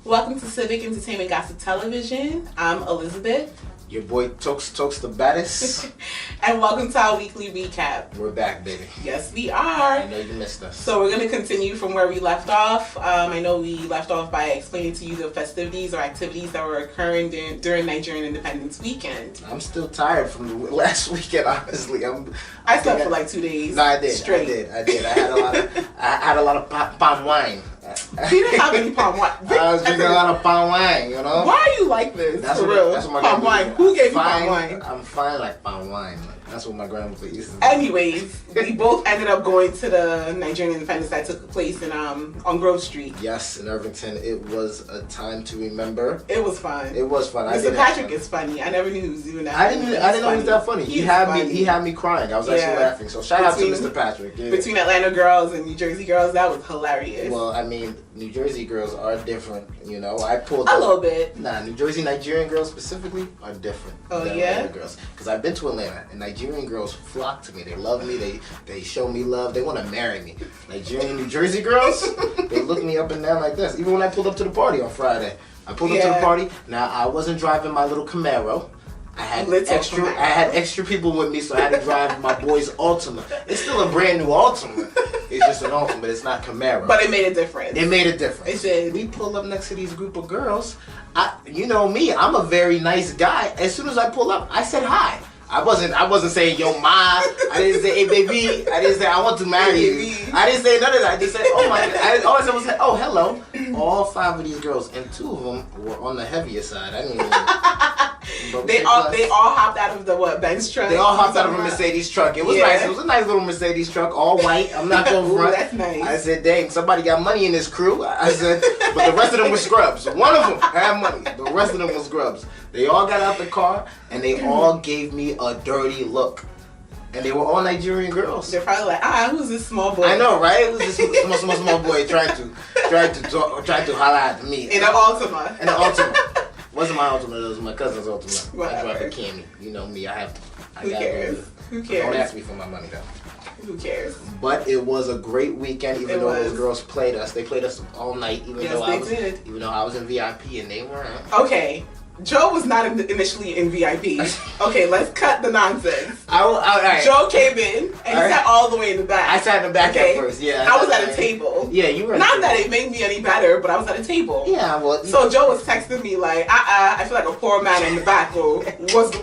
Welcome to Civic Entertainment Gossip Television. I'm Elizabeth. Your boy Tokes the baddest. And welcome to our weekly recap. We're back, baby. Yes, we are. I know you missed us. So we're going to continue from where we left off. I know we left off by explaining to you the festivities or activities that were occurring during Nigerian Independence Weekend. I'm still tired from the last weekend, honestly. I slept for like 2 days. No, I did. Straight. I did. I had a lot of palm wine. He didn't have any palm wine. I was drinking a lot of palm wine, you know? Why are you like this? That's for what, real. that's what my palm grandmother wine. Who gave you palm wine? I'm fine like palm wine. That's what my grandmother used to do. Anyways, we both ended up going to the Nigerian Independence that took place in on Grove Street. Yes, in Irvington. It was a time to remember. It was fun. It was fun. Mr. Patrick is funny. I never knew he was doing that. I didn't know he was that funny. He had me crying. I was actually laughing. So shout out to Mr. Patrick. Yeah. Between Atlanta girls and New Jersey girls, that was hilarious. Well, I mean, New Jersey girls are different, you know. I pulled a little bit. Nah, New Jersey Nigerian girls specifically are different than Atlanta girls. Because I've been to Atlanta, and Nigerian girls flock to me. They love me. They show me love. They want to marry me. Nigerian New Jersey girls, they look me up and down like this. Even when I pulled up to the party on Friday, I pulled up to the party. Now I wasn't driving my little Camaro. I had extra people with me, so I had to drive my boy's Altima. It's still a brand new Altima. It's just an Altima, but it's not Camaro. But it made a difference. It made a difference. It did. We pull up next to these group of girls. You know me, I'm a very nice guy. As soon as I pull up, I said hi. I wasn't saying yo ma. I didn't say hey baby. I didn't say I want to marry you. I didn't say none of that. I just said oh my. All I said was oh hello. All 5 of these girls, and 2 of them were on the heavier side. I didn't even. They all hopped out of the Benz truck. They all hopped out of a Mercedes truck. It was nice. It was a nice little Mercedes truck, all white. I'm not going front. That's nice. I said, dang, somebody got money in this crew. I said, but the rest of them were scrubs. One of them had money. The rest of them was scrubs. They all got out the car and they all gave me a dirty look. And they were all Nigerian girls. They're probably like, who's this small boy? I know, right? It was this small boy trying to holler at me. In an Altima. In an Altima. Wasn't my Altima, it was my cousin's Altima. Whatever. I drive a Camry. You know me, Who cares? Who cares? Don't ask me for my money though. Who cares? But it was a great weekend, even though those girls played us. They played us all night, even though I was in VIP and they weren't. Okay. Joe was not initially in VIP. Okay, let's cut the nonsense. Right. Joe came in and he sat all the way in the back. I sat in the back at first, yeah. I was at a table. Yeah, you were. Not that it made me any better, but I was at a table. Yeah, well. So Joe was texting me like, I feel like a poor man in the back. Well,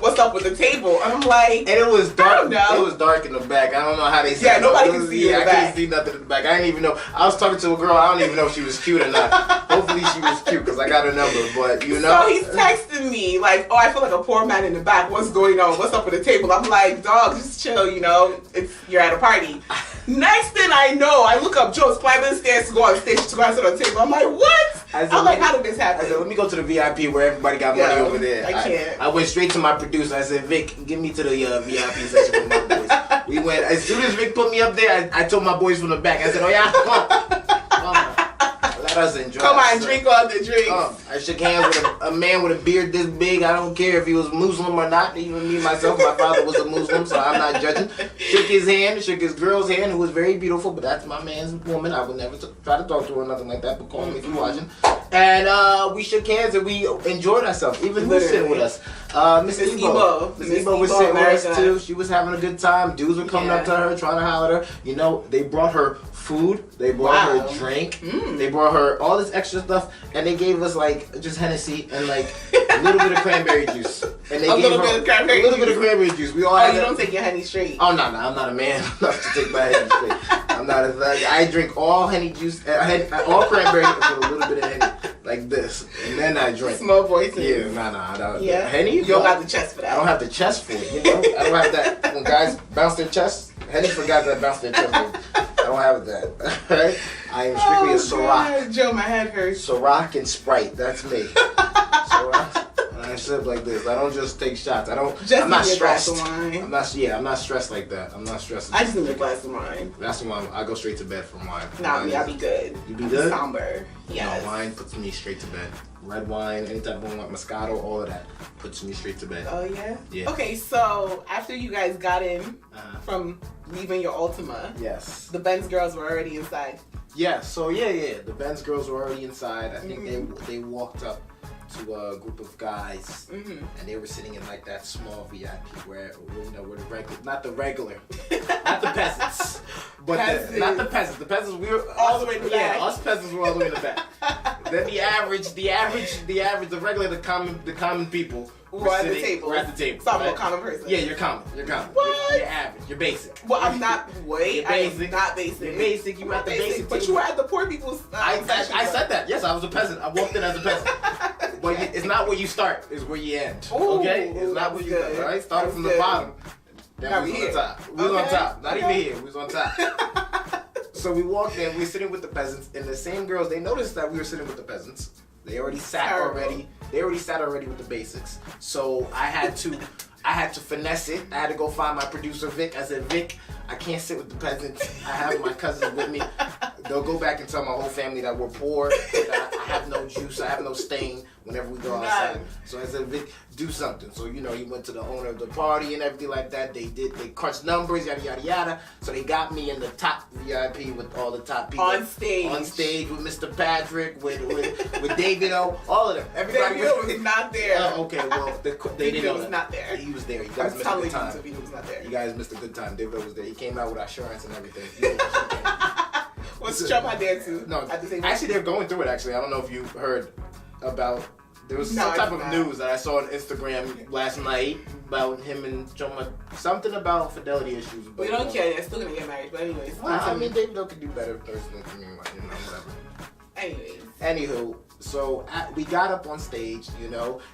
what's up with the table? And I'm like, and it was dark. I don't know. It was dark in the back. I don't know how they. Yeah, nobody can see in the back. I couldn't see nothing in the back. I didn't even know. I was talking to a girl. I don't even know if she was cute or not. Hopefully she was cute because I got her number. But you know. So he's texting me like, oh, I feel like a poor man in the back. What's going on? What's up with the table? I'm like, dog, just chill, you know. You're at a party. Next thing I know, I look up, Joe's climbing the stairs to go on stage to go and sit on the table. I'm like, what? I'm like, how did this happen? I said, let me go to the VIP where everybody got money over there. I can't. I went straight to my producer. I said, Vic, get me to the VIP section with my boys. We went, as soon as Vic put me up there, I told my boys from the back. I said, oh yeah, come on. Let us enjoy. Come on, drink all the drinks. I shook hands with a man with a beard this big. I don't care if he was Muslim or not. Even me, myself, my father was a Muslim, so I'm not judging. Shook his hand, shook his girl's hand, who was very beautiful, but that's my man's woman. I would never try to talk to her or nothing like that, but call me if you're watching. And we shook hands and we enjoyed ourselves. Even who was sitting with us? Miss Ebo. Miss Ebo was sitting with us too. She was having a good time. Dudes were coming up to her, trying to holler at her. You know, they brought her food. They brought her drink. They brought her all this extra stuff, and they gave us like just Hennessy and like a little bit of cranberry juice. And they gave her a little bit of cranberry juice. We all had you don't take your Henny straight. Oh no, I'm not a man enough to take my Henny straight. I'm not a thug. I drink all Henny juice, all cranberry with a little bit of Henny. Like this, and then I drink. Small voice. Yeah, nah. Yeah. Henny? You don't have the chest for that. I don't have the chest for it, you know? I don't have that. When guys bounce their chest, Henny forgot that bounce their chest. I don't have that. Right? I am strictly a Ciroc. Joe, my head hurts. Ciroc and Sprite, that's me. Ciroc. I sip like this. I don't just take shots. I'm not stressed. I'm not stressed like that. I'm not stressed. I just need a glass of wine. That's wine. I go straight to bed from wine. Nah, I'll be good. You be good? Somber. Yes. No, wine puts me straight to bed. Red wine, any type of wine, like Moscato, all of that puts me straight to bed. Oh yeah? Yeah. Okay, so after you guys got in from leaving your Altima, yes, the Benz girls were already inside. Yeah, so the Benz girls were already inside. I think they walked up to a group of guys, and they were sitting in like that small VIP where where the regular, not the peasants, but not the peasants. The peasants we were all the way in the back. Yeah, us peasants were all the way in the back. Then the common people. We're at the table. We're at the table. So I'm a common person. Yeah, you're common. What? You're average. You're basic. Well, I'm not. Wait, You're basic. I am not basic. You're basic. You were at the basic. But you were at the poor people's. I said that. Yes, I was a peasant. I walked in as a peasant. But it's not where you start. It's where you end. Ooh, okay. It's not where you start. All right. Starting from the bottom. Then we was on top. We was on top. Not even here. We was on top. So we walked in. We were sitting with the peasants, and the same girls. They noticed that we were sitting with the peasants. They already sat already. They already sat already with the basics. So I had to finesse it. I had to go find my producer Vic. I said, Vic, I can't sit with the peasants. I have my cousins with me. They'll go back and tell my whole family that we're poor. That I have no juice. I have no stain whenever we go outside. So I said, Vic, do something. So he went to the owner of the party and everything like that. They crunched numbers, yada yada yada. So they got me in the top VIP with all the top people on stage with Mr. Patrick, with David O, all of them. Everybody was not there. Okay, well they didn't know was not there. He was there. You guys missed a good time. Was not there. You guys missed a good time. David O was there. He came out with assurance and everything. Was Trump my dad too? No, at the same actually they're going through it. Actually, I don't know if you heard about. There was some type of news that I saw on Instagram last night about him and Choma. Something about fidelity issues. But we don't care. They're still gonna get married. But anyways, I mean, David O could do better personally for me. Whatever. Anyways. Anywho, so we got up on stage,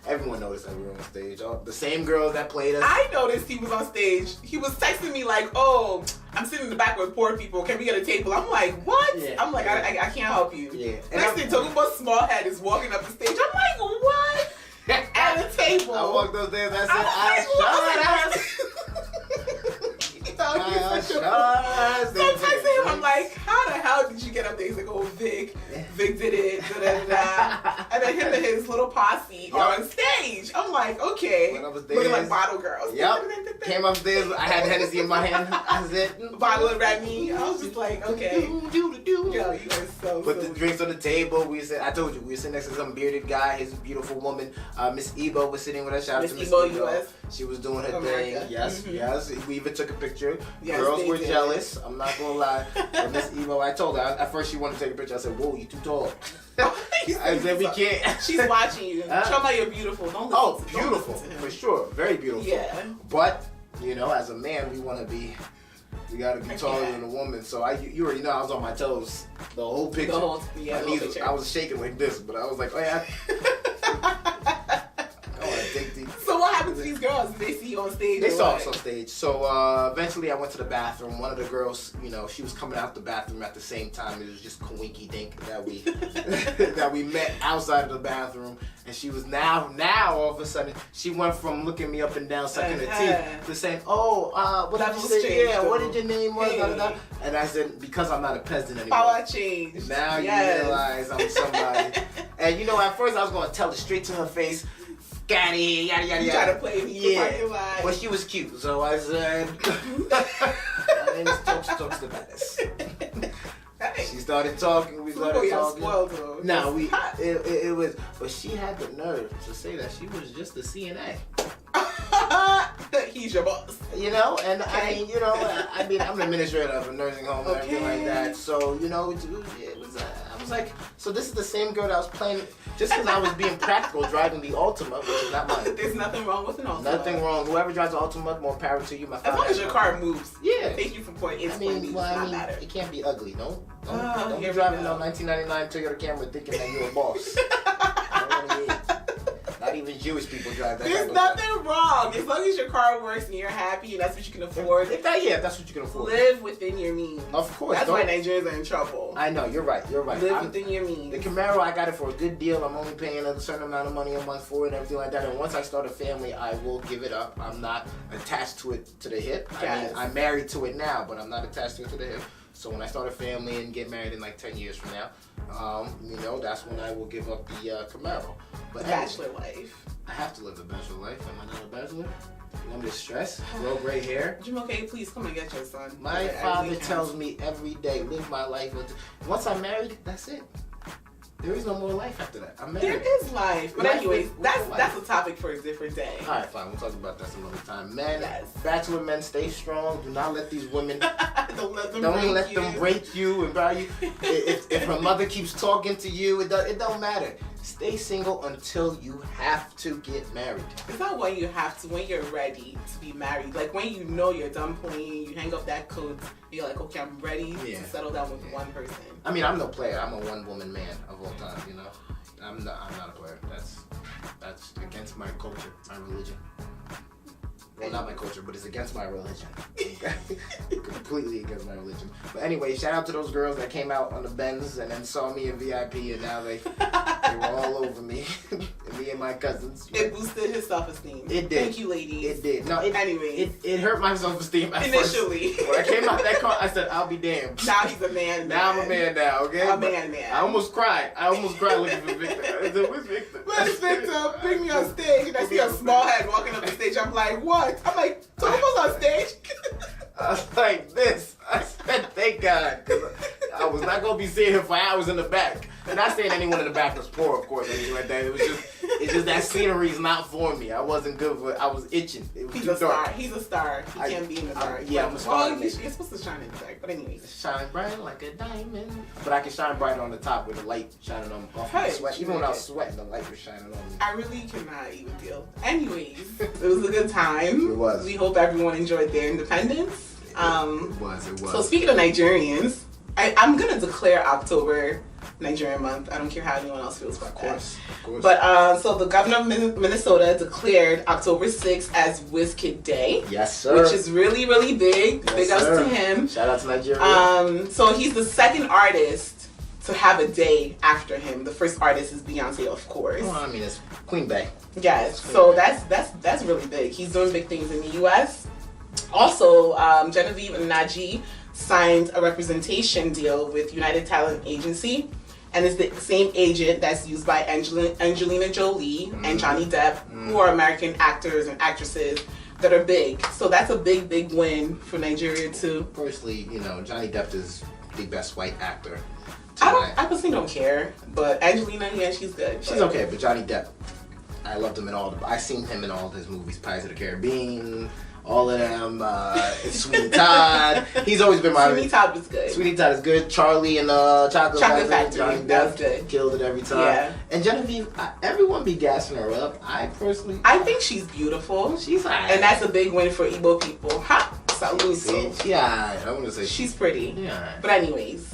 everyone noticed that we were on stage. The same girls that played us. I noticed he was on stage. He was texting me like, oh, I'm sitting in the back with poor people. Can we get a table? I'm like, what? Yeah, I'm like, I can't help you. Yeah. Next thing, Toguba's small head is walking up the stage. I'm like, what? At a table. I walked those days. I said, I'm texting him. I'm like, how the hell did you get up there? He's like, oh, Vic did it. Da, da, da. And then him and his little posse are on stage. I'm like, okay. Looking like bottle girls. Yep. Came upstairs. I had Hennessy in my hand. I said, bottle of Remy. I was just like, okay. Yo, you guys so. Put the drinks on the table. I told you, we were sitting next to some bearded guy. His beautiful woman, Miss Ebo, was sitting with us. Shout out to Miss Ebo. US. She was doing her thing. Yes. We even took a picture. Yes, girls were jealous. I'm not gonna lie. But Miss Ebo, I told her at first she wanted to take a picture. I said, "Whoa, you too tall." I said, "We can't." She's watching you. Show me you're beautiful. Don't listen beautiful for sure, very beautiful. Yeah. But as a man, we gotta be taller than a woman. So you already know I was on my toes the whole picture. I was shaking like this, but I was like, oh yeah. So what happened to these girls? Did they see you on stage? They saw us on stage. So eventually I went to the bathroom. One of the girls, she was coming out the bathroom at the same time. It was just coinky dink that we that we met outside of the bathroom. And she was now all of a sudden she went from looking me up and down, sucking her teeth, to saying, "Oh, what did you say? Yeah, what did your name was?" Hey. And I said, because I'm not a peasant anymore. Power change. Now you realize I'm somebody. And at first I was gonna tell it straight to her face. Got it, yada yada yada. You try to play me, yeah. But she was cute, so I said, "My name is Talks the baddest." She started talking. We started talking. Spoiled, no, it was, but she had the nerve to say that she was just a CNA. He's your boss. And okay. I mean, I'm an administrator of a nursing home and everything like that. So, it was, I was like, so this is the same girl that was playing, just because I was being practical driving the Ultima, which is not mine. There's nothing wrong with an Ultima. Nothing wrong. Whoever drives the Ultima, more power to you. As long as your car moves. Yeah. Take you from point A to point B. It can't be ugly, no? Don't be driving a 1999 Toyota Camry thinking that you're a boss. Not even Jewish people drive that. There's nothing wrong. As long as your car works and you're happy and that's what you can afford. If that's what you can afford. Live within your means. Of course. That's why Nigerians are in trouble. I know, you're right. Live within your means. The Camaro, I got it for a good deal. I'm only paying a certain amount of money a month for it and everything like that. And once I start a family, I will give it up. I'm not attached to it to the hip. Yes. I mean, I'm married to it now, but I'm not attached to it to the hip. So when I start a family and get married in like 10 years from now, you know, that's when I will give up the Camaro. But Bachelor life. I have to live a bachelor life. Am I not a bachelor? You want me to stress? Grow gray hair? Jamoke, please come and get your son. My father tells me every day, live my life. Once I'm married, that's it. There is no more life after that. I'm married. There is life. But anyways, that's a topic for a different day. Alright, fine. We'll talk about that some other time. Men, bachelor men, stay strong. Do not let these women... Don't let them break you and buy you. If her mother keeps talking to you, it don't matter. Stay single until you have to get married. It's not when you have to, when you're ready to be married. Like when you know you're done playing, you hang up that coat, you're like, okay, I'm ready to settle down with one person. I mean, I'm no player. I'm a one-woman man of all time, you know? I'm not a player. That's against my culture, my religion. Well, not my culture, but it's against my religion. Completely against my religion. But anyway, shout out to those girls that came out on the Benz and then saw me in VIP, and now they were all over me. Me and my cousins. It boosted his self-esteem. It did. Thank you, ladies. It did. No, it hurt my self-esteem at initially. First. When I came out that car, I said, I'll be damned. Now he's a man. Now I'm a man now, okay? A man. I almost cried looking for Victor. I said, where's Victor? Where's Victor? Bring me on stage. And I see a small head walking up the stage. I'm like, what? I'm like, Tomo's on stage. I was like this. I said, thank God. Because I was not going to be seeing him for hours in the back. And not saying anyone in the back was poor, of course, or anything like that. It's just that scenery is not for me. I wasn't good for it. I was itching. It was He's too a star. dark. He's a star. He can't be in the dark. I'm a star. Well, you're supposed to shine in the dark. But anyways. Shine bright like a diamond. But I can shine bright on the top with the light shining on off my sweat. Even when I was sweating, the light was shining on me. I really cannot even deal. Anyways, it was a good time. It was. We hope everyone enjoyed their independence. It was. So speaking of Nigerians, I'm going to declare October Nigerian month. I don't care how anyone else feels about that. Of course. But so the governor of Minnesota declared October 6th as WizKid Day. Yes, sir. Which is really, really big. Yes, big ups to him. Shout out to Nigeria. So he's the second artist to have a day after him. The first artist is Beyonce, of course. Oh, I mean, it's Queen Bey. Yes. So that's really big. He's doing big things in the U.S. Also, Genevieve and Naji signed a representation deal with United Talent Agency, and it's the same agent that's used by Angelina Jolie and Johnny Depp, who are American actors and actresses that are big. So that's a big, big win for Nigeria too. Personally, you know, Johnny Depp is the best white actor. I personally don't care, but Angelina, yeah, she's good. She's okay, but Johnny Depp, I loved him in I seen him in all of his movies, Pirates of the Caribbean, all of them, Sweeney Todd. He's always been my... Sweeney Todd was good. Sweeney Todd is good. Charlie and Chocolate Factory. Johnny That was Depp good. killed it every time. Yeah. And Genevieve, everyone be gassing her up. I think she's beautiful. She's alright. And that's a big win for Igbo people. Ha! Saludo. Yeah, I want to say she's pretty. Yeah. But anyways.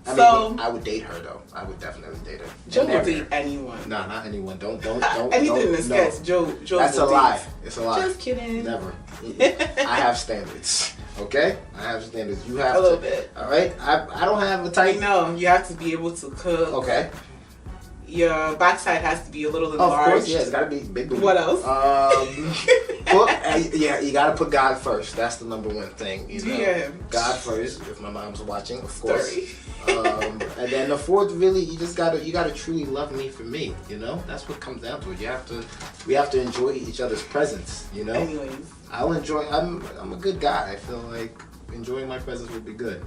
I would date her though. I would definitely date her. Joe will date anyone. No, not anyone. Don't. Anything in this sketch, Joe. That's a lie. It's a lie. Just kidding. Never. I have standards. Okay? I have standards. You have a little bit. All right? I don't have a type. No, you have to be able to cook. Okay. Your backside has to be a little enlarged. Of course, yeah, it's got to be big. What else? You got to put God first. That's the number one thing. You know? Yeah. God first. If my mom's watching, of course. And then the fourth, really, you gotta truly love me for me. You know, that's what comes down to it. We have to enjoy each other's presence. You know. Anyways. I'll enjoy. I'm a good guy. I feel like enjoying my presence would be good.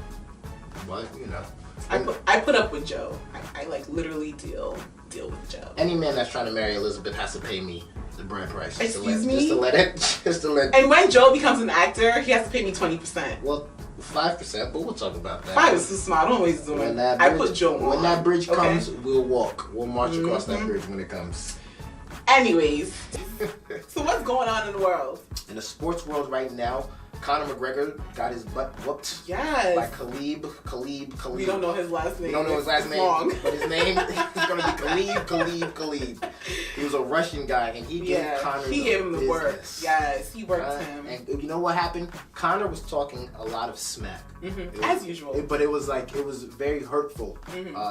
But you know. I put up with Joe. I like literally deal with Joe. Any man that's trying to marry Elizabeth has to pay me the bride price. Excuse me? Just to let. And when Joe becomes an actor, he has to pay me 20%. Well, 5%, but we'll talk about that. 5 is too small. I don't always do it. I put Joe on. When that bridge comes, we'll walk. We'll march across that bridge when it comes. Anyways, so what's going on in the world? In the sports world right now, Conor McGregor got his butt whooped by Khabib. We don't know his last name. We don't know his last name, but his name is going to be Khabib. He was a Russian guy, and he gave Conor the work. Yes, he worked him. And you know what happened? Conor was talking a lot of smack. As usual. But it was very hurtful.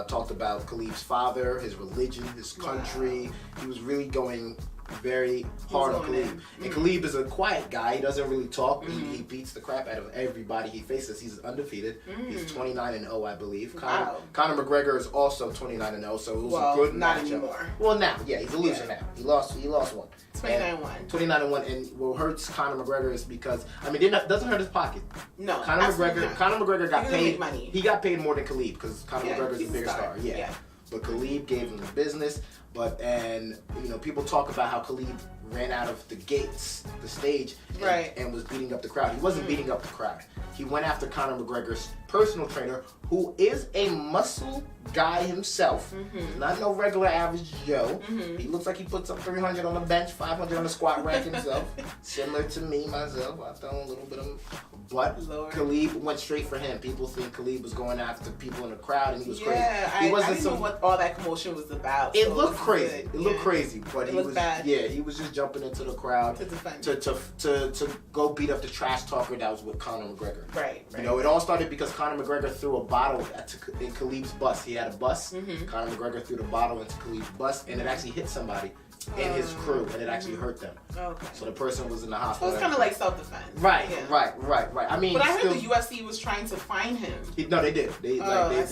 Talked about Khabib's father, his religion, his country. He was really going very hard on going Khalib. in. And Khalib is a quiet guy. He doesn't really talk. He beats the crap out of everybody he faces. He's undefeated. He's 29-0, I believe. Wow. Conor McGregor is also 29-0, so it was a good not matchup. anymore. Well, now, yeah, he's a loser now. He lost one. 29-1. 29-1, and what hurts Conor McGregor is because doesn't hurt his pocket. No, Conor McGregor got paid. Money. He got paid more than Khalib because Conor McGregor is he's a bigger star. Yeah. But Khalib gave him the business. People talk about how Khalib ran out of the gates, the stage, and was beating up the crowd. He wasn't beating up the crowd. He went after Conor McGregor's personal trainer, who is a muscle guy himself. Not no regular average Joe. He looks like he puts up 300 on the bench, 500 on the squat rack himself. Similar to me, myself. I throw a little bit of... But Khalib went straight for him. People think Khalib was going after people in the crowd, and he was crazy. I didn't know what all that commotion was about. It looked crazy. It looked crazy, but he was bad. Yeah, he was just jumping into the crowd to defend to go beat up the trash talker that was with Conor McGregor. Right. You know, it all started because Conor McGregor threw a bottle in Khalib's bus. He had a bus. Conor McGregor threw the bottle into Khalib's bus, and it actually hit somebody in his crew, and it actually hurt them. Okay. So the person was in the hospital. So it's kind of like self-defense. Right. I mean, but I heard the UFC was trying to fine him. No, they did. They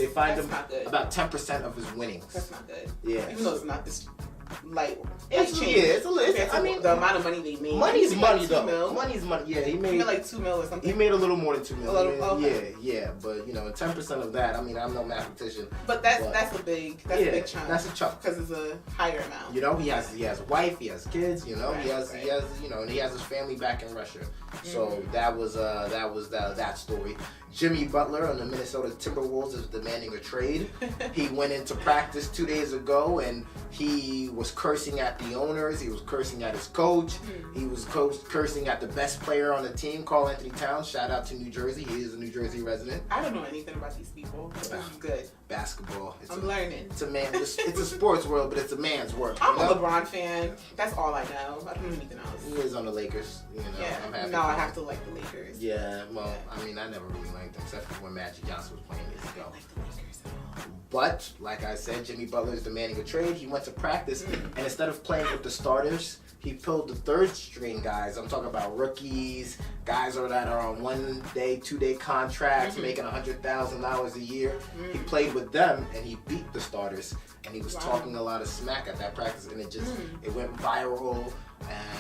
fined him about 10% of his winnings. That's not good. Yeah. Even though it's not this. It's a little. I mean, the amount of money they made. Money's money, though. Mil. Money's money. Yeah, he made like $2 million or something. He made a little more than $2 million. Okay. Yeah. But 10% of that. I mean, I'm no mathematician. But that's a big chunk. That's a chunk because it's a higher amount. You know, he has a wife, he has kids. You know, he has and he has his family back in Russia. So that was that story. Jimmy Butler on the Minnesota Timberwolves is demanding a trade. He went into practice 2 days ago and he was cursing at the owners. He was cursing at his coach. He was cursing at the best player on the team, Karl Anthony Towns. Shout out to New Jersey. He is a New Jersey resident. I don't know anything about these people. This is good. Basketball. I'm learning. It's a man. It's a sports world, but it's a man's world. I'm a LeBron fan. That's all I know. I don't know anything else. He is on the Lakers. I'm happy. No, I have to like the Lakers. Yeah. Well, I mean, I never really liked them except for when Magic Johnson was playing years ago. I like the Lakers at all. But like I said, Jimmy Butler is demanding a trade. He went to practice, and instead of playing with the starters, he pulled the third string guys. I'm talking about rookies, guys that are on 1 day, 2 day contracts, making $100,000 a year. He played with them, and he beat the starters. And he was talking a lot of smack at that practice, and it went viral.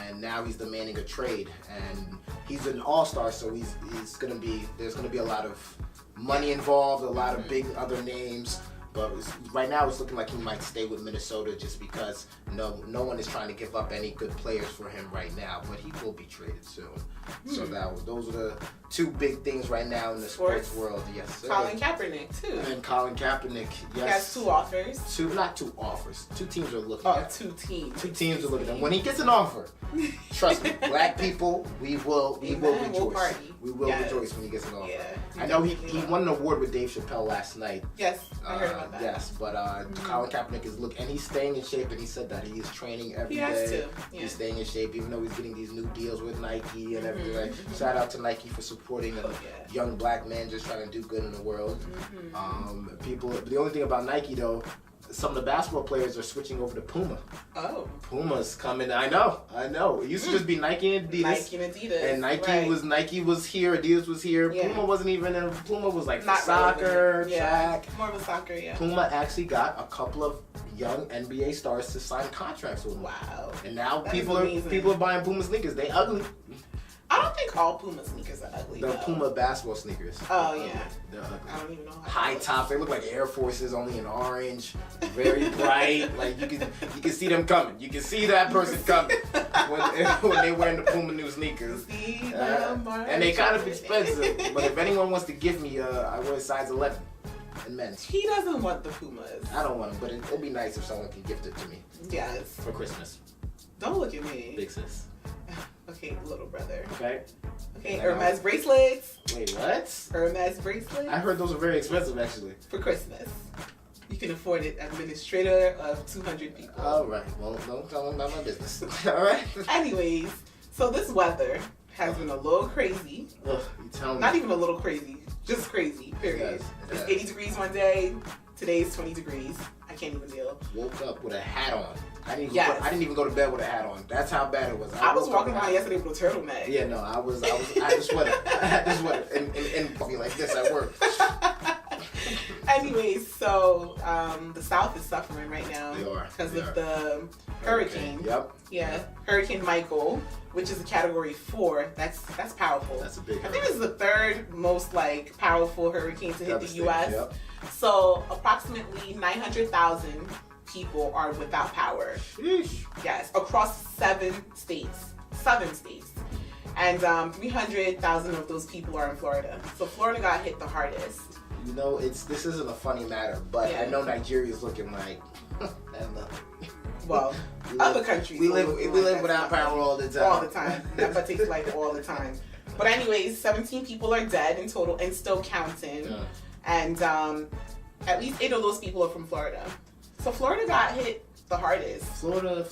And now he's demanding a trade, and he's an all-star, so there's gonna be a lot of money involved, a lot of big other names. But right now it's looking like he might stay with Minnesota just because no one is trying to give up any good players for him right now. But he will be traded soon. So those are the two big things right now in the sports world. Yes, sir. Colin Kaepernick too. And Colin Kaepernick, yes. He has 2 offers. Not 2 offers. 2 teams are looking at him. 2 teams. 2 teams are looking at him. When he gets an offer, trust me, black people, we will rejoice. We'll party. We will rejoice when he gets an offer. Yeah, I know he won an award with Dave Chappelle last night. Yes, I heard about that. Yes, but Colin Kaepernick is and he's staying in shape, and he said that he is training every day. He has to. Yeah. He's staying in shape, even though he's getting these new deals with Nike and everything. Like, shout out to Nike for supporting a young black man just trying to do good in the world. The only thing about Nike though, some of the basketball players are switching over to Puma. Oh. Puma's coming. I know. It used to just be Nike and Adidas. And Nike was here, Adidas was here. Yeah. Puma wasn't even in. Puma was like for soccer, track. More of a soccer, yeah. Puma actually got a couple of young NBA stars to sign contracts with them. Wow. And now people are buying Puma sneakers. They ugly. I don't think all Puma sneakers are ugly. The Puma basketball sneakers. Oh yeah. They're ugly. I don't even know. High top. They look like Air Forces, only in orange. Very bright. Like you can see them coming. You can see that person coming when they wearing the Puma new sneakers. And they kind of expensive. But if anyone wants to give me, I wear size 11 in men's. He doesn't want the Pumas. I don't want them, but it'd be nice if someone can gift it to me. Yes. For Christmas. Don't look at me. Big sis. Okay, little brother. Okay. Hermes bracelets. Wait, what? Hermes bracelets. I heard those are very expensive, actually. For Christmas. You can afford it. Administrator of 200 people. All right. Well, don't tell them about my business. All right. Anyways, so this weather has been a little crazy. Ugh, you tell me. Not even a little crazy. Just crazy, period. It's 80 degrees one day. Today's 20 degrees. I can't even deal. Woke up with a hat on. I didn't even go to bed with a hat on. That's how bad it was. I was walking around yesterday with a turtleneck. Yeah, no, I had to sweater. I had to sweater and be like this at work. Anyways, so the South is suffering right now because of the hurricane. Yep. Yeah, Hurricane Michael, which is a Category 4. That's powerful. That's a big I think this is the third most powerful hurricane to hit the U.S. Yep. So approximately 900,000 people are without power. Sheesh. Yes, across 7 states. And 300,000 of those people are in Florida. So Florida got hit the hardest. You know, this isn't a funny matter, but I know Nigeria's looking like that's nothing. Well, other countries. We live without power all the time. All the time. That takes life all the time. But anyways, 17 people are dead in total and still counting. Yeah. And at least 8 of those people are from Florida. So Florida got hit the hardest. Florida,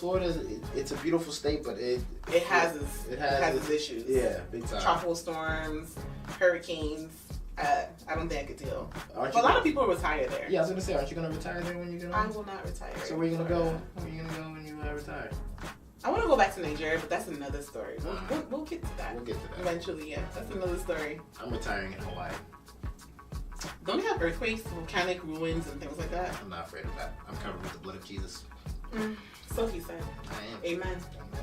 it's a beautiful state, but it has its issues. Yeah, big time. Tropical storms, hurricanes. I don't think I could deal. But a lot of people retire there. Yeah, I was gonna say, aren't you gonna retire there when you get home? I will not retire. So where are you gonna go? Where are you gonna go when you retire? I want to go back to Nigeria, but that's another story. We'll get to that. We'll get to that eventually. Yeah, that's another story. I'm retiring in Hawaii. Don't they have earthquakes, volcanic ruins, and things like that? I'm not afraid of that. I'm covered with the blood of Jesus. So he said. I am.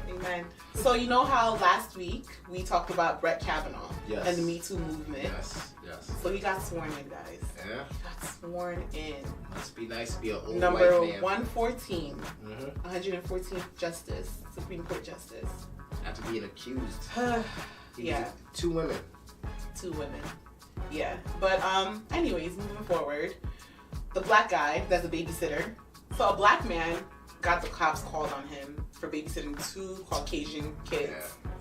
Amen. So you know how last week we talked about Brett Kavanaugh and the Me Too movement? Yes. So he got sworn in, guys. Yeah. He got sworn in. Must be nice to be an old Number white man. 114. 114th Justice, Supreme Court Justice. After being accused. Yeah. 2 women. 2 women. Yeah. But anyways, moving forward, the black guy that's a babysitter. So a black man got the cops called on him for babysitting 2 Caucasian kids. Yeah.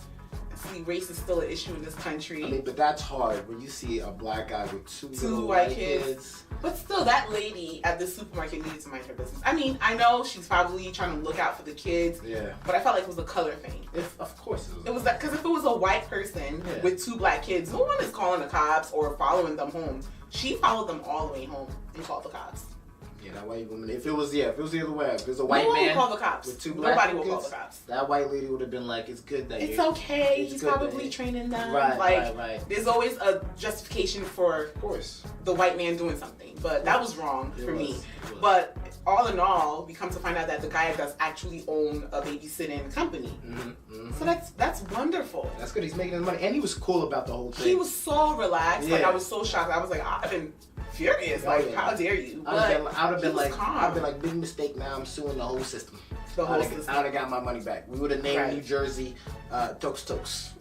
See, race is still an issue in this country. I mean, but that's hard when you see a black guy with 2 little white kids. But still, that lady at the supermarket needed to mind her business. I mean, I know she's probably trying to look out for the kids. Yeah. But I felt like it was a color thing. Of course it was. It was that, because if it was a white person with 2 black kids, no one is calling the cops or following them home. She followed them all the way home and called the cops. Yeah, that white woman. If it was the other way, if it was a white man, will call the cops. With 2 black Nobody kids, will call the cops. That white lady would have been like, "It's good that it's okay. He's probably training them." Right. There's always a justification for, of course, the white man doing something, but that was wrong for me. But all in all, we come to find out that the guy does actually own a babysitting company. So that's wonderful. That's good. He's making his money, and he was cool about the whole thing. He was so relaxed. Like, I was so shocked. I was like, I've been furious. How dare you? I'd have been like, big mistake. Now I'm suing the whole system. I would have got my money back. We would have named New Jersey Tokes.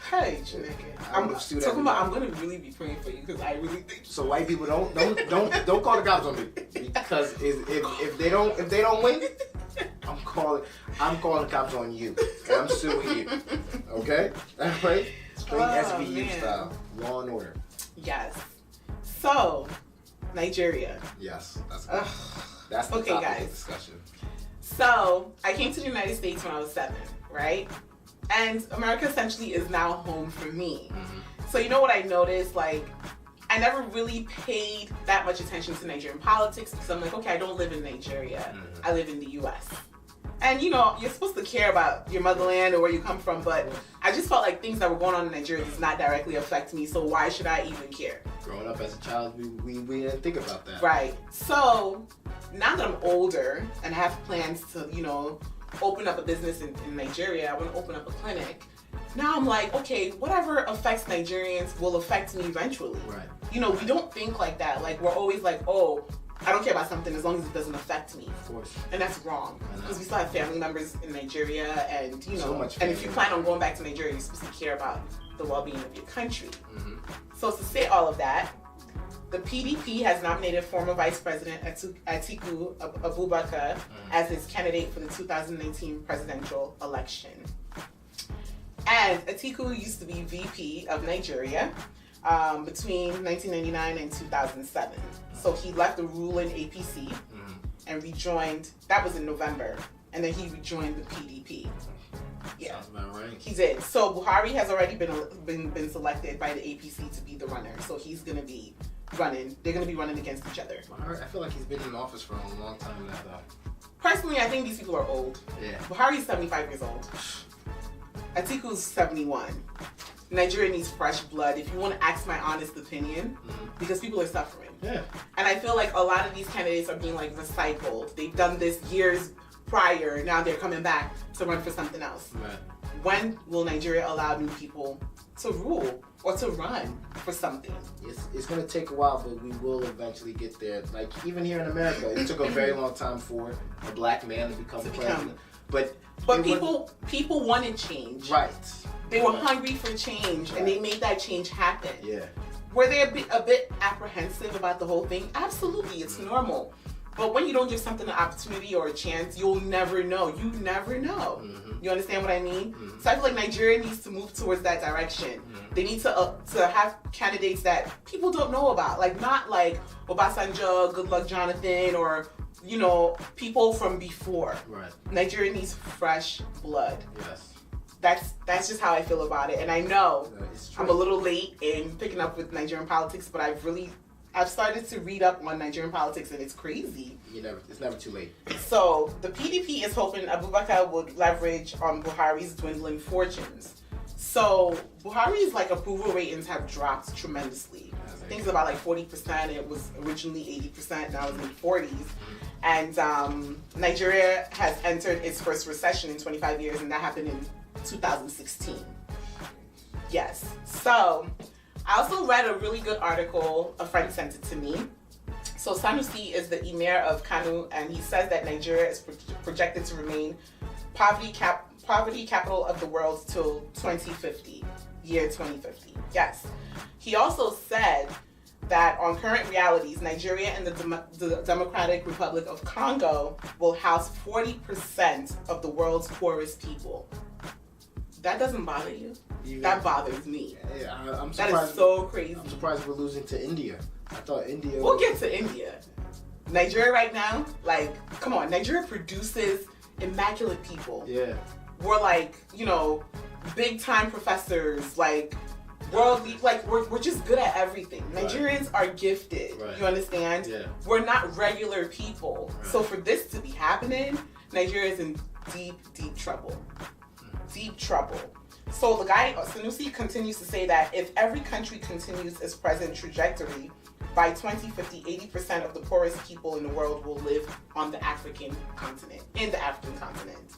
Hey, Janeka. I'm gonna really be praying for you because I really think. So white people don't call the cops on me, because if they don't win, I'm calling the cops on you. And I'm suing you. Okay, that's right. Straight SVU style, law and order. Yes. So, Nigeria. Yes, that's good. That's the topic of discussion. So, I came to the United States when I was 7, right? And America essentially is now home for me. So you know what I noticed? Like, I never really paid that much attention to Nigerian politics because I'm like, okay, I don't live in Nigeria. I live in the US. And you know, you're supposed to care about your motherland or where you come from, but I just felt like things that were going on in Nigeria does not directly affect me, so why should I even care? Growing up as a child, we didn't think about that. Right. So, now that I'm older and have plans to, you know, open up a business in Nigeria, I want to open up a clinic. Now I'm like, okay, whatever affects Nigerians will affect me eventually. Right. You know, we don't think like that. Like, we're always like, oh, I don't care about something as long as it doesn't affect me. Of course. And that's wrong. Because we still have family members in Nigeria and, you know, so much and if you plan on going back to Nigeria, you're supposed to care about the well-being of your country. So to say all of that, the PDP has nominated former Vice President Atiku Abubakar as its candidate for the 2019 presidential election. And Atiku used to be VP of Nigeria between 1999 and 2007. So he left the ruling APC and rejoined, that was in November, and then he rejoined the PDP. Yeah, sounds about right. He did. So Buhari has already been selected by the APC to be the runner. So he's going to be running. They're going to be running against each other. I feel like he's been in office for a long time now, though. Personally, I think these people are old. Yeah. Buhari's 75 years old. Atiku's 71. Nigeria needs fresh blood, if you want to ask my honest opinion, because people are suffering. Yeah. And I feel like a lot of these candidates are being like recycled. They've done this years prior, now they're coming back to run for something else. Right. When will Nigeria allow new people to rule or to run for something? It's going to take a while, but we will eventually get there. Like, even here in America, it took a very long time for a black man to become president. But people wanted change. Right. They were hungry for change, and they made that change happen. Yeah. Were they a bit apprehensive about the whole thing? Absolutely, it's normal. But when you don't give something an opportunity or a chance, you'll never know. You never know. You understand what I mean? So I feel like Nigeria needs to move towards that direction. They need to have candidates that people don't know about. Like, not like Obasanjo, Goodluck Jonathan, or, you know, people from before. Right. Nigeria needs fresh blood. Yes. That's just how I feel about it. And I know It's true. I'm a little late in picking up with Nigerian politics, but I've started to read up on Nigerian politics, and it's crazy. It's never too late. So the PDP is hoping Abubakar would leverage on Buhari's dwindling fortunes. So Buhari's approval ratings have dropped tremendously. I think it's about 40%. It was originally 80%. Now it's in the 40s. And Nigeria has entered its first recession in 25 years, and that happened in 2016. Yes. So I also read a really good article. A friend sent it to me. So Sanusi is the emir of Kano, and he says that Nigeria is projected to remain poverty capital of the world till 2050, year 2050. Yes. He also said that on current realities, Nigeria and the Democratic Republic of Congo will house 40% of the world's poorest people. That doesn't bother you? That bothers me. Yeah, I'm surprised. That is so crazy. I'm surprised we're losing to India. I thought India... We'll get to India. Nigeria right now, come on, Nigeria produces immaculate people. Yeah. We're big time professors, worldly, we're just good at everything. Nigerians are gifted. Right. You understand? Yeah. We're not regular people. Right. So for this to be happening, Nigeria is in deep, deep trouble. Deep trouble. So the guy, Sanusi, continues to say that if every country continues its present trajectory, by 2050, 80% of the poorest people in the world will live on the African continent, in the African continent.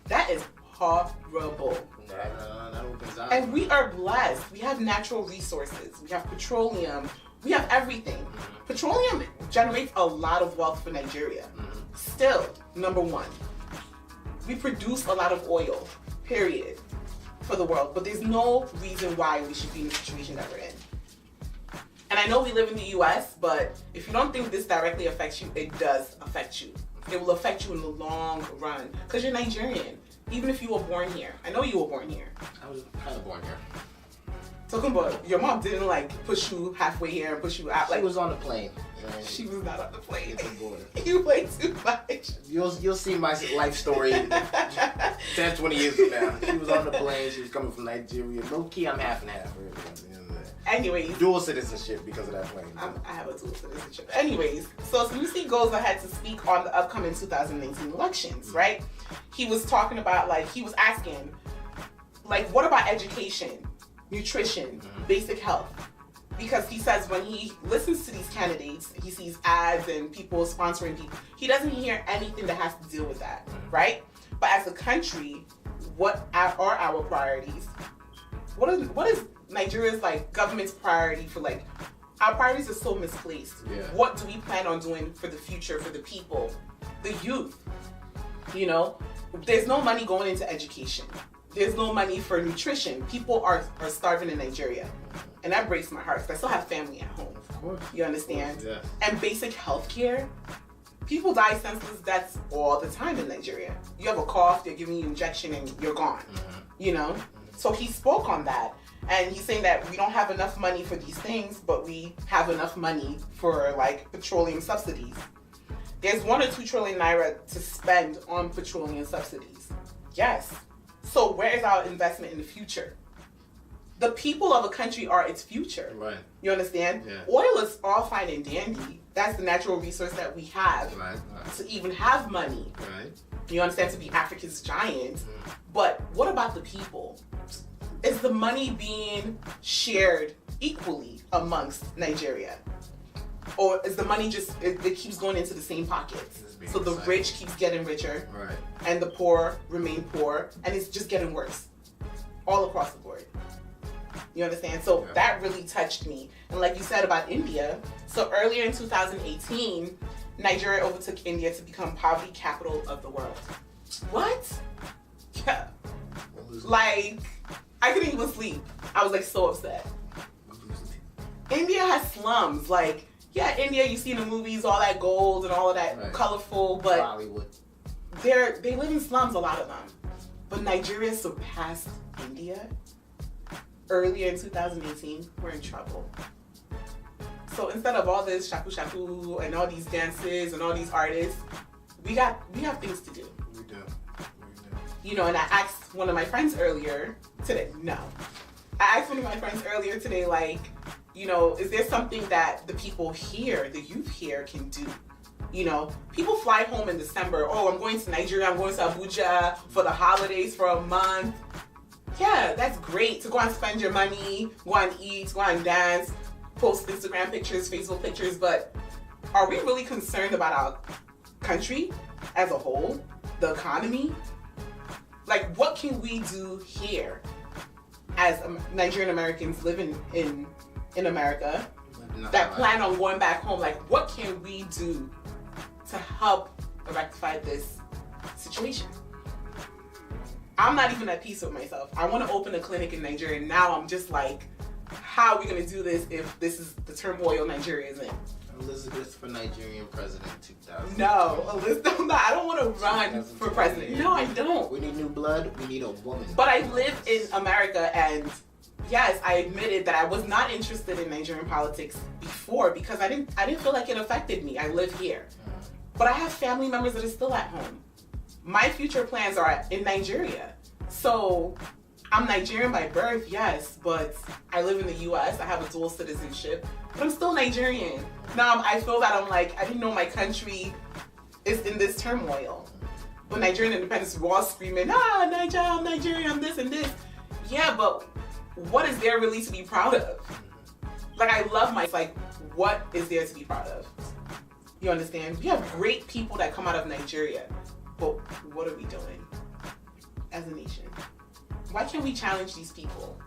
That is horrible. That opens eyes. And we are blessed. We have natural resources. We have petroleum. We have everything. Petroleum generates a lot of wealth for Nigeria. Still, number one, we produce a lot of oil, period, for the world. But there's no reason why we should be in the situation that we're in. And I know we live in the US, but if you don't think this directly affects you, it does affect you. It will affect you in the long run. Because you're Nigerian. Even if you were born here. I know you were born here. I was kind of born here. Talking about your mom didn't push you halfway here and push you out. She was on the plane. She was not on the plane. It's a border. You play too much. You'll see my life story 10, 20 years from now. She was on the plane. She was coming from Nigeria. Low key, I'm half and half. Anyways. Dual citizenship because of that plane. I have a dual citizenship. Anyways, so Sanusi goes ahead to speak on the upcoming 2019 elections, right? He was talking about, he was asking, what about education, nutrition, basic health? Because he says when he listens to these candidates, he sees ads and people sponsoring people, he doesn't hear anything that has to deal with that, right? But as a country, what are our priorities? What is Nigeria's government's priority for our priorities are so misplaced. Yeah. What do we plan on doing for the future, for the people, the youth? There's no money going into education. There's no money for nutrition. People are starving in Nigeria. And that breaks my heart because I still have family at home. Of course. You understand? Yeah. And basic health care. People die senseless deaths all the time in Nigeria. You have a cough, they're giving you an injection and you're gone. So he spoke on that. And he's saying that we don't have enough money for these things, but we have enough money for petroleum subsidies. There's 1 or 2 trillion naira to spend on petroleum subsidies. Yes. So where is our investment in the future? the people of a country are its future. Right. You understand? Yeah. Oil is all fine and dandy. That's the natural resource that we have to even have money. Right. You understand? To be Africa's giant. But what about the people? Is the money being shared equally amongst Nigeria? Or is the money just, it keeps going into the same pockets? So the rich keeps getting richer, right, and the poor remain poor, and it's just getting worse all across the board. You understand? So that really touched me. And like you said about India, so earlier in 2018, Nigeria overtook India to become poverty capital of the world. What? Yeah. Like, I couldn't even sleep. I was like so upset. India has slums. Like, yeah, India, you see in the movies all that gold and all of that colorful, but Bollywood. they live in slums, a lot of them. But Nigeria surpassed India earlier in 2018. We're in trouble. So instead of all this shaku shaku and all these dances and all these artists, we have things to do. We do. You know, and I asked one of my friends earlier today. I asked one of my friends earlier today, like, you know, is there something that the people here, the youth here, can do? You know, people fly home in December. Oh, I'm going to Nigeria. I'm going to Abuja for the holidays for a month. Yeah, that's great to go and spend your money, go and eat, go and dance, post Instagram pictures, Facebook pictures. But are we really concerned about our country as a whole, the economy? Like, what can we do here as Nigerian Americans living in America that plan on going back home? Like, what can we do to help rectify this situation? I'm not even at peace with myself. I want to open a clinic in Nigeria. Now I'm just like, how are we going to do this if this is the turmoil Nigeria is in? Elizabeth for Nigerian president 2000. No, Elizabeth, I don't want to run for president. No, I don't. We need new blood. We need a woman. But I live in America, and yes, I admitted that I was not interested in Nigerian politics before because I didn't feel like it affected me. I live here. But I have family members that are still at home. My future plans are in Nigeria. So I'm Nigerian by birth, yes, but I live in the US. I have a dual citizenship, but I'm still Nigerian. Now I feel that I'm like, I didn't know my country is in this turmoil. But Nigerian independence, we're all screaming, Nigeria, I'm Nigerian, I'm this and this. Yeah, but what is there really to be proud of? Like, I love like, what is there to be proud of? You understand? We have great people that come out of Nigeria, but what are we doing as a nation? Why can't we challenge these people?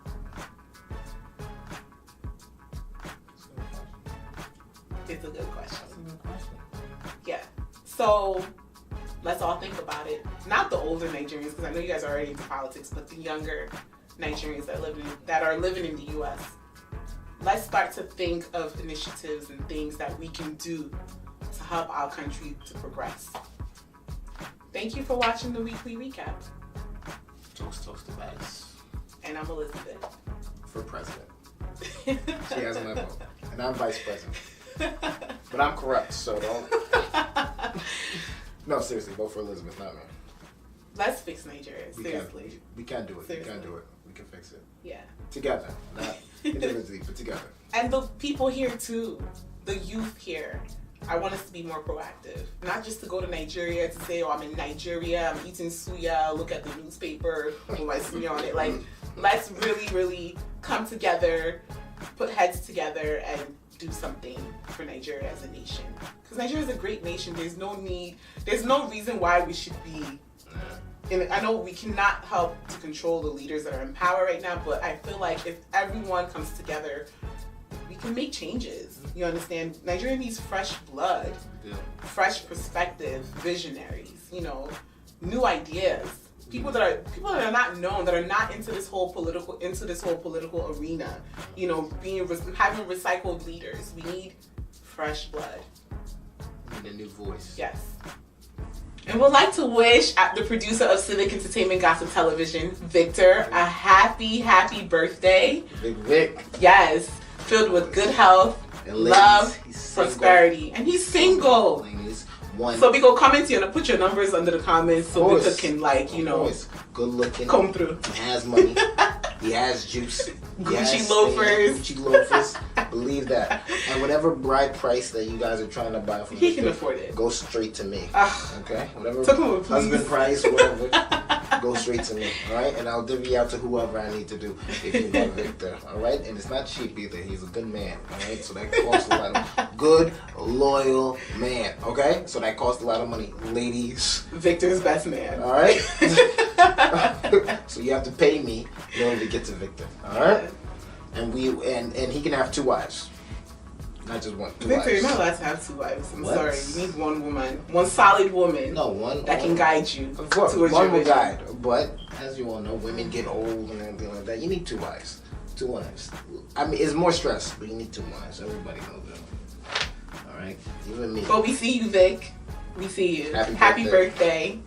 It's a good question. Yeah. So let's all think about it. Not the older Nigerians, because I know you guys are already into politics, but the younger Nigerians that are living in the US. Let's start to think of initiatives and things that we can do to help our country to progress. Thank you for watching the weekly recap. Toast to Bags. And I'm Elizabeth. For president. She has my vote. And I'm vice president. But I'm corrupt, so don't. No, seriously, vote for Elizabeth, not me. Let's fix Nigeria. Seriously. We can do it. Seriously. We can do it. We can fix it. Yeah. Together. Not individually, but together. And the people here too. The youth here. I want us to be more proactive. Not just to go to Nigeria to say, oh, I'm in Nigeria, I'm eating suya, look at the newspaper with my suya on it. Like, let's really, really come together, put heads together, and do something for Nigeria as a nation. Because Nigeria is a great nation. There's no reason why we should be. I know we cannot help to control the leaders that are in power right now, but I feel like if everyone comes together, we can make changes. You understand? Nigeria needs fresh blood, fresh perspective, visionaries, you know, new ideas. People that are not known, that are not into this whole political arena, you know, having recycled leaders. We need fresh blood. We need a new voice. Yes. And we'd like to wish the producer of Civic Entertainment Gossip Television, Victor, a happy birthday. Big Vic. Yes. Filled with good health, and ladies, love, prosperity. And he's single. Ladies, so we go comment to you and put your numbers under the comments so Victor can, like, you know, good looking, come through. Has money. He has juice. Gucci loafers. Gucci loafers. Believe that. And whatever bride price that you guys are trying to buy from he can afford it. Go straight to me. Okay? Whatever husband price, whatever, go straight to me. Alright? And I'll divvy out to whoever I need to do if you got Victor. Alright? And it's not cheap either. He's a good man. Alright? So that costs a lot of good, loyal man. Okay? So that costs a lot of money. Ladies. Victor's best man. Alright? So you have to pay me in order to get to Victor. Alright? And he can have 2 wives. Not just one. 2 Victor, wives. you're not allowed to have 2 wives. I'm What? sorry. You need one woman. One solid woman. No, one that can guide you. Of course, towards one your will vision. guide. But as you all know, women get old and everything like that. You need 2 wives. 2 wives. I mean, it's more stress, but you need 2 wives. Everybody knows that. Alright? Even me. But we see you, Vic. We see you. Happy birthday.